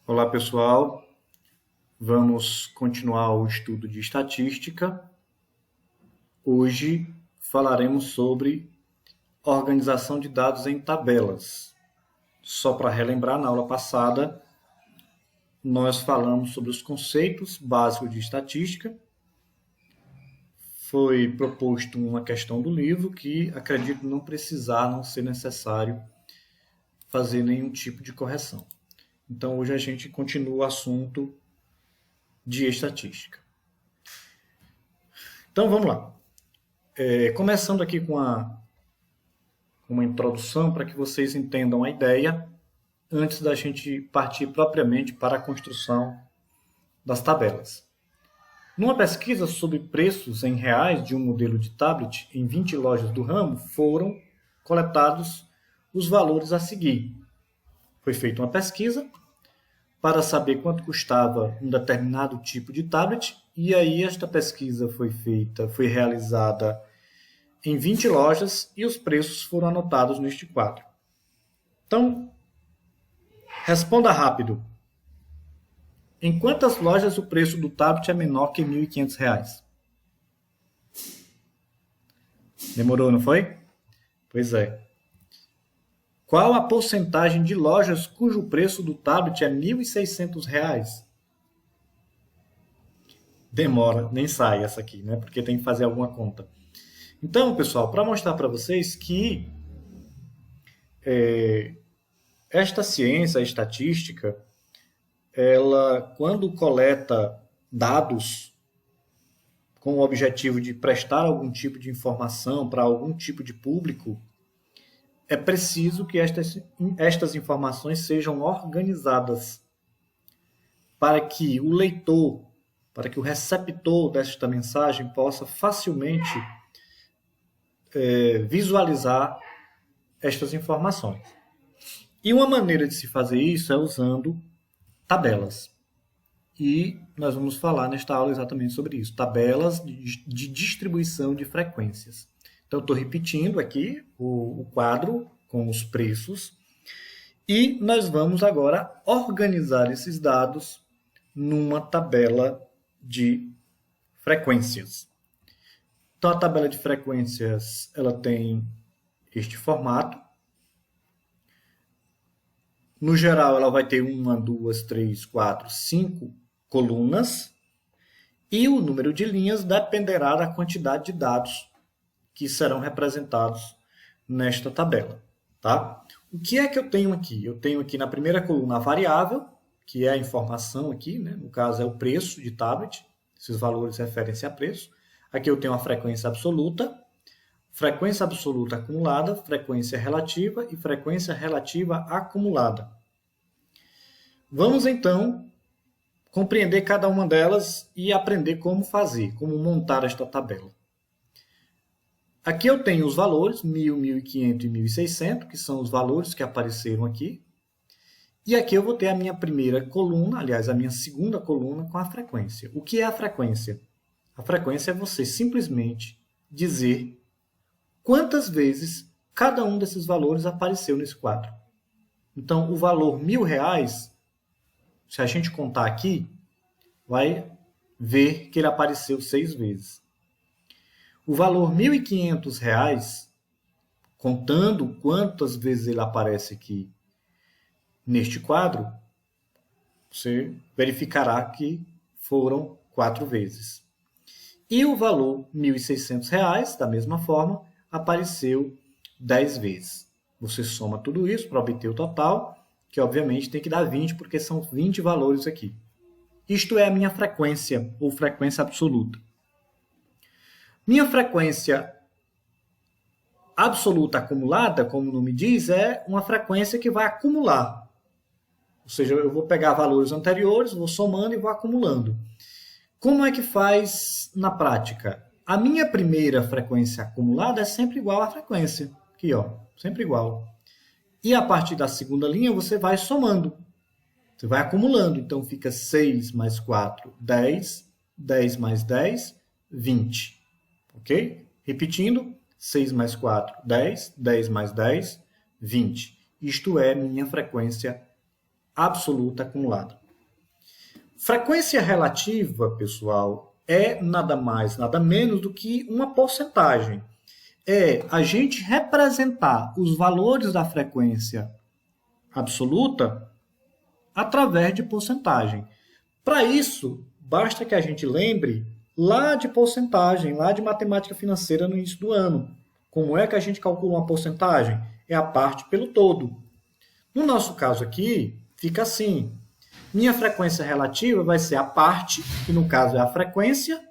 Olá, pessoal. Vamos continuar o estudo de estatística. Hoje falaremos sobre organização de dados em tabelas. Só para relembrar, na aula passada, nós falamos sobre os conceitos básicos de estatística. Foi proposto uma questão do livro que acredito não ser necessário fazer nenhum tipo de correção. Então, hoje a gente continua o assunto de estatística. Então, vamos lá. Começando aqui com uma introdução para que vocês entendam a ideia antes da gente partir propriamente para a construção das tabelas. Numa pesquisa sobre preços em reais de um modelo de tablet em 20 lojas do ramo, foram coletados os valores a seguir. Foi feita uma pesquisa para saber quanto custava um determinado tipo de tablet, e aí esta pesquisa foi realizada em 20 lojas e os preços foram anotados neste quadro. Então, responda rápido. Em quantas lojas o preço do tablet é menor que R$ 1.500? Demorou, não foi? Pois é. Qual a porcentagem de lojas cujo preço do tablet é R$ 1.600? Demora, nem sai essa aqui, né? Porque tem que fazer alguma conta. Então, pessoal, para mostrar para vocês que esta ciência, a estatística, ela, quando coleta dados com o objetivo de prestar algum tipo de informação para algum tipo de público, é preciso que estas informações sejam organizadas para que o leitor, para que o receptor desta mensagem possa facilmente visualizar estas informações. E uma maneira de se fazer isso é usando tabelas. E nós vamos falar nesta aula exatamente sobre isso. Tabelas de distribuição de frequências. Então, estou repetindo aqui o quadro com os preços. E nós vamos agora organizar esses dados numa tabela de frequências. Então, a tabela de frequências ela tem este formato. No geral, ela vai ter 1, 2, 3, 4, 5 colunas. E o número de linhas dependerá da quantidade de dados que serão representados nesta tabela. Tá? O que é que eu tenho aqui? Eu tenho aqui na primeira coluna a variável, que é a informação aqui, né? No caso é o preço de tablet, esses valores referem-se a preço. Aqui eu tenho a frequência absoluta acumulada, frequência relativa e frequência relativa acumulada. Vamos então compreender cada uma delas e aprender como fazer, como montar esta tabela. Aqui eu tenho os valores, 1.000, 1.500 e 1.600, que são os valores que apareceram aqui. E aqui eu vou ter a minha primeira coluna, aliás, a minha segunda coluna com a frequência. O que é a frequência? A frequência é você simplesmente dizer quantas vezes cada um desses valores apareceu nesse quadro. Então, o valor R$1.000, se a gente contar aqui, vai ver que ele apareceu 6 vezes. O valor R$1.500, contando quantas vezes ele aparece aqui neste quadro, você verificará que foram 4 vezes. E o valor R$1.600, da mesma forma, apareceu 10 vezes. Você soma tudo isso para obter o total, que obviamente tem que dar 20, porque são 20 valores aqui. Isto é a minha frequência, ou frequência absoluta. Minha frequência absoluta acumulada, como o nome diz, é uma frequência que vai acumular. Ou seja, eu vou pegar valores anteriores, vou somando e vou acumulando. Como é que faz na prática? A minha primeira frequência acumulada é sempre igual à frequência. Aqui, ó, sempre igual. E a partir da segunda linha você vai somando. Você vai acumulando. Então fica 6 mais 4, 10. 10 mais 10, 20. Ok? Repetindo, 6 mais 4, 10. 10 mais 10, 20. Isto é minha frequência absoluta acumulada. Frequência relativa, pessoal, é nada mais, nada menos do que uma porcentagem. É a gente representar os valores da frequência absoluta através de porcentagem. Para isso, basta que a gente lembre lá de porcentagem, lá de matemática financeira no início do ano. Como é que a gente calcula uma porcentagem? É a parte pelo todo. No nosso caso aqui, fica assim. Minha frequência relativa vai ser a parte, que no caso é a frequência,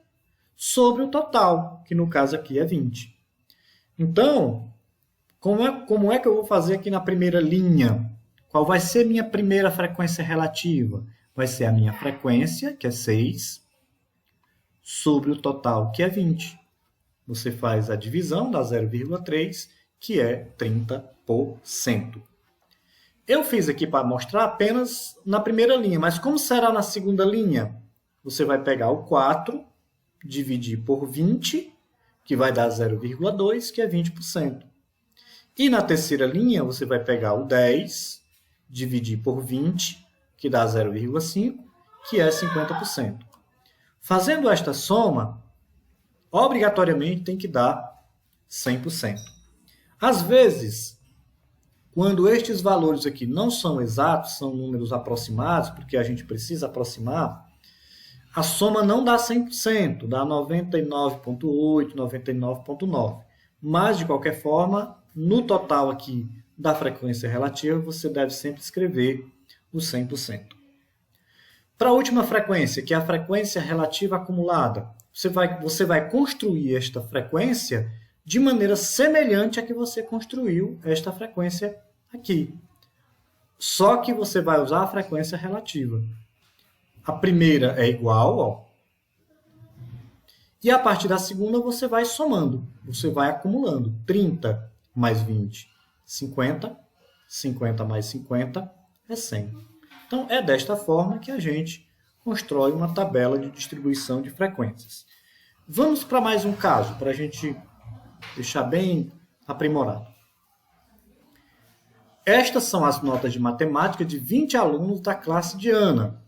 sobre o total, que no caso aqui é 20. Então, como é que eu vou fazer aqui na primeira linha? Qual vai ser minha primeira frequência relativa? Vai ser a minha frequência, que é 6, sobre o total, que é 20. Você faz a divisão da 0,3, que é 30%. Eu fiz aqui para mostrar apenas na primeira linha, mas como será na segunda linha? Você vai pegar o 4, dividir por 20, que vai dar 0,2, que é 20%. E na terceira linha, você vai pegar o 10, dividir por 20, que dá 0,5, que é 50%. Fazendo esta soma, obrigatoriamente tem que dar 100%. Às vezes, quando estes valores aqui não são exatos, são números aproximados, porque a gente precisa aproximar, a soma não dá 100%, dá 99,8%, 99,9%. Mas, de qualquer forma, no total aqui da frequência relativa, você deve sempre escrever o 100%. Para a última frequência, que é a frequência relativa acumulada, você vai construir esta frequência de maneira semelhante a que você construiu esta frequência aqui. Só que você vai usar a frequência relativa. A primeira é igual, ó. E a partir da segunda você vai somando, você vai acumulando. 30 mais 20, 50. 50 mais 50 é 100. Então, é desta forma que a gente constrói uma tabela de distribuição de frequências. Vamos para mais um caso, para a gente deixar bem aprimorado. Estas são as notas de matemática de 20 alunos da classe de Ana.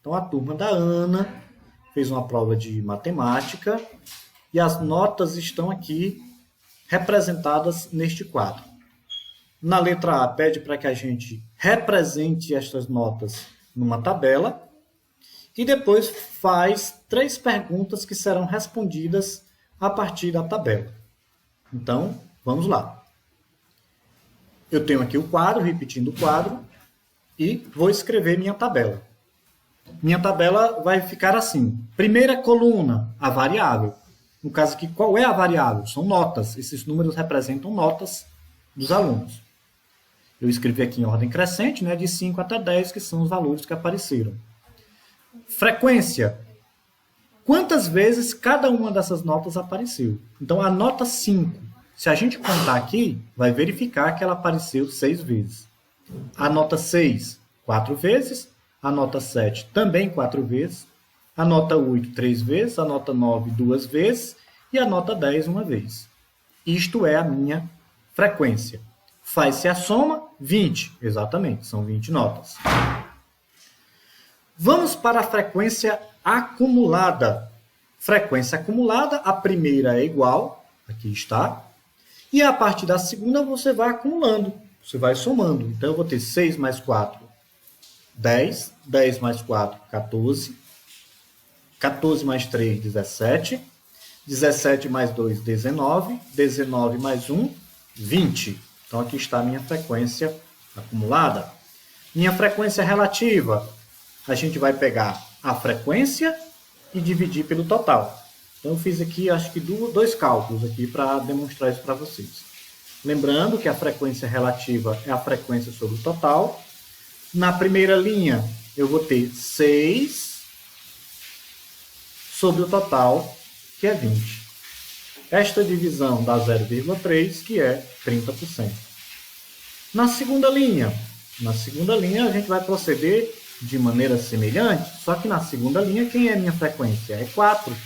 Então, a turma da Ana fez uma prova de matemática e as notas estão aqui representadas neste quadro. Na letra A, pede para que a gente represente estas notas numa tabela e depois faz 3 perguntas que serão respondidas a partir da tabela. Então, vamos lá. Eu tenho aqui o quadro, repetindo o quadro, e vou escrever minha tabela. Minha tabela vai ficar assim. Primeira coluna, a variável. No caso aqui, qual é a variável? São notas. Esses números representam notas dos alunos. Eu escrevi aqui em ordem crescente, né, de 5 até 10, que são os valores que apareceram. Frequência. Quantas vezes cada uma dessas notas apareceu? Então, a nota 5, se a gente contar aqui, vai verificar que ela apareceu 6 vezes. A nota 6, 4 vezes. A nota 7, também 4 vezes. A nota 8, 3 vezes. A nota 9, 2 vezes. E a nota 10, 1 vez. Isto é a minha frequência. Faz-se a soma, 20. Exatamente, são 20 notas. Vamos para a frequência acumulada. Frequência acumulada, a primeira é igual, aqui está. E a partir da segunda você vai acumulando, você vai somando. Então eu vou ter 6 mais 4, 10. 10 mais 4, 14. 14 mais 3, 17. 17 mais 2, 19. 19 mais 1, 20. Então aqui está a minha frequência acumulada. Minha frequência relativa, a gente vai pegar a frequência e dividir pelo total. Então eu fiz aqui, acho que 2 cálculos aqui para demonstrar isso para vocês. Lembrando que a frequência relativa é a frequência sobre o total. Na primeira linha, eu vou ter 6 sobre o total, que é 20. Esta divisão dá 0,3, que é 30%. Na segunda linha a gente vai proceder de maneira semelhante, só que na segunda linha, quem é a minha frequência? É 4.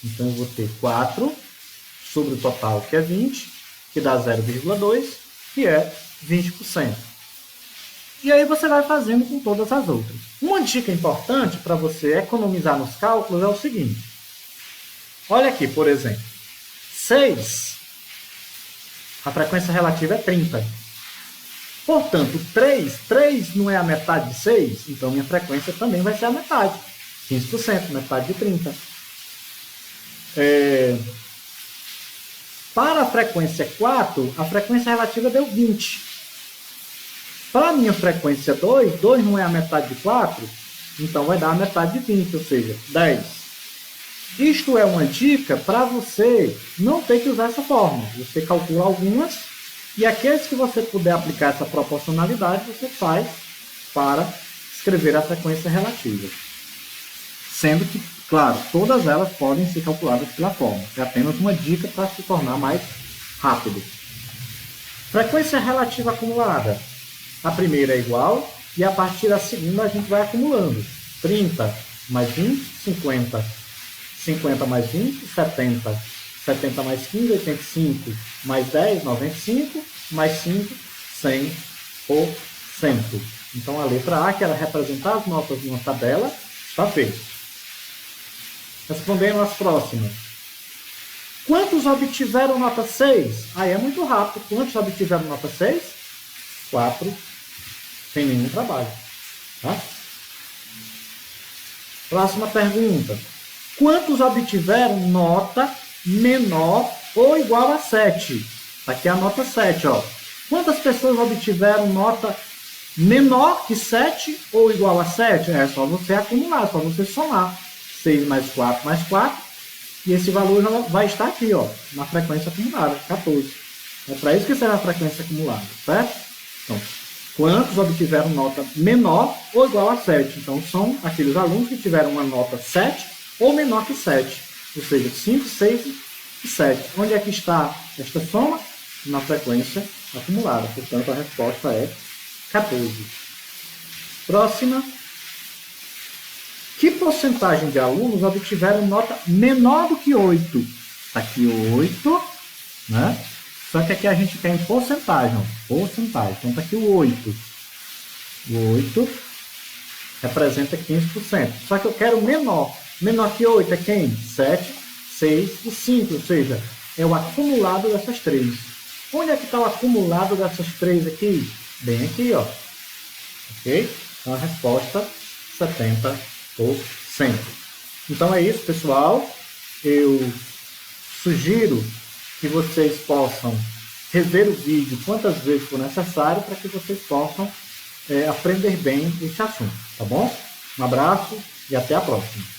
Então, eu vou ter 4 sobre o total, que é 20, que dá 0,2, que é 20%. E aí você vai fazendo com todas as outras. Uma dica importante para você economizar nos cálculos é o seguinte. Olha aqui, por exemplo. 6, a frequência relativa é 30. Portanto, 3 não é a metade de 6, então minha frequência também vai ser a metade. 15%, metade de 30. Para a frequência 4, a frequência relativa deu 20. Para a minha frequência 2 não é a metade de 4, então vai dar a metade de 20, ou seja, 10. Isto é uma dica para você não ter que usar essa fórmula. Você calcula algumas e aqueles que você puder aplicar essa proporcionalidade, você faz para escrever a frequência relativa. Sendo que, claro, todas elas podem ser calculadas pela fórmula. É apenas uma dica para se tornar mais rápido. Frequência relativa acumulada. A primeira é igual e a partir da segunda a gente vai acumulando. 30 mais 20, 50. 50 mais 20, 70. 70 mais 15, 85. Mais 10, 95. Mais 5, 100%. Então a letra A, que era representar as notas numa tabela, está feita. Respondendo as próximas. Quantos obtiveram nota 6? Aí é muito rápido. Quantos obtiveram nota 6? 4. Sem nenhum trabalho. Tá? Próxima pergunta. Quantos obtiveram nota menor ou igual a 7? Aqui é a nota 7. Ó. Quantas pessoas obtiveram nota menor que 7 ou igual a 7? É só você acumular, é só você somar. 6 mais 4 mais 4. E esse valor já vai estar aqui, ó, na frequência acumulada, 14. É para isso que serve a frequência acumulada, certo? Então, quantos obtiveram nota menor ou igual a 7? Então, são aqueles alunos que tiveram uma nota 7 ou menor que 7. Ou seja, 5, 6 e 7. Onde é que está esta soma? Na frequência acumulada. Portanto, a resposta é 14. Próxima. Que porcentagem de alunos obtiveram nota menor do que 8? Aqui 8, né? Só que aqui a gente quer em porcentagem, ó, porcentagem. Então está aqui o 8. O 8 representa 15%. Só que eu quero menor. Menor que 8 é quem? 7, 6 e 5. Ou seja, é o acumulado dessas três. Onde é que está o acumulado dessas três aqui? Bem aqui, ó. Ok? Então a resposta 70%. Então é isso, pessoal. Eu sugiro que vocês possam rever o vídeo quantas vezes for necessário para que vocês possam aprender bem esse assunto, tá bom? Um abraço e até a próxima.